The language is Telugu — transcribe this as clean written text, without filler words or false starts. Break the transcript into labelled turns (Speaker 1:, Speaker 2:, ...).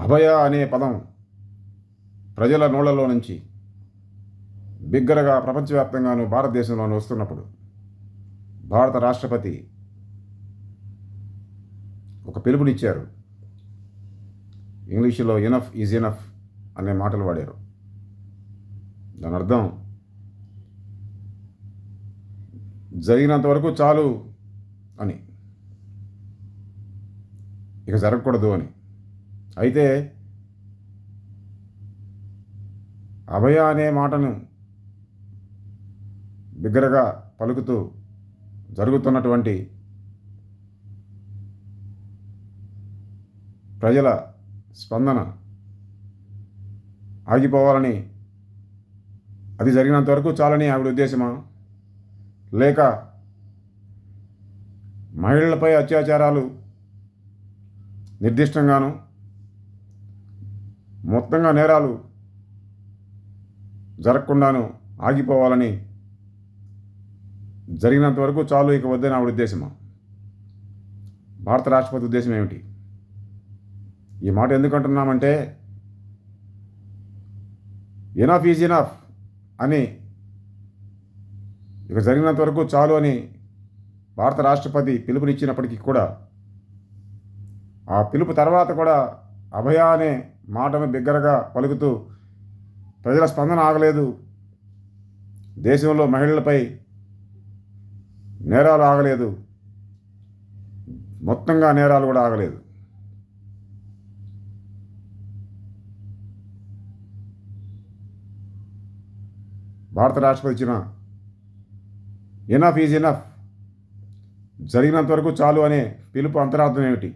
Speaker 1: అభయ అనే పదం ప్రజల నోళ్లలో నుంచి బిగ్గరగా ప్రపంచవ్యాప్తంగాను భారతదేశంలోనూ వస్తున్నప్పుడు భారత రాష్ట్రపతి ఒక పిలుపునిచ్చారు. ఇంగ్లీషులో ఇనఫ్ ఈజ్ ఇనఫ్ అనే మాటలు వాడారు. దాని అర్థం జరిగినంత వరకు చాలు అని, ఇక జరగకూడదు అని. అయితే అభయ అనే మాటను బిగ్గరగా పలుకుతూ జరుగుతున్నటువంటి ప్రజల స్పందన ఆగిపోవాలని, అది జరిగినంత వరకు చాలని ఆవిడ ఉద్దేశమా, లేక మహిళలపై అత్యాచారాలు నిర్దిష్టంగాను మొత్తంగా నేరాలు జరగకుండాను ఆగిపోవాలని, జరిగినంత వరకు చాలు ఇక వద్దని ఆవిడ ఉద్దేశమా? భారత రాష్ట్రపతి ఉద్దేశం ఏమిటి? ఈ మాట ఎందుకంటున్నామంటే, ఎనఫ్ ఈజ్ ఎనఫ్ అని, ఇక జరిగినంత వరకు చాలు అని భారత రాష్ట్రపతి పిలుపునిచ్చినప్పటికీ కూడా, ఆ పిలుపు తర్వాత కూడా అభయ అనే మాటను బిగ్గరగా పలుకుతూ ప్రజల స్పందన ఆగలేదు. దేశంలో మహిళలపై నేరాలు ఆగలేదు, మొత్తంగా నేరాలు కూడా ఆగలేదు. భారత రాష్ట్రపతి ఇచ్చిన ఎనఫ్ ఈజ్ ఎనఫ్, జరిగినంత వరకు చాలు అనే పిలుపు అంతరార్థం ఏమిటి?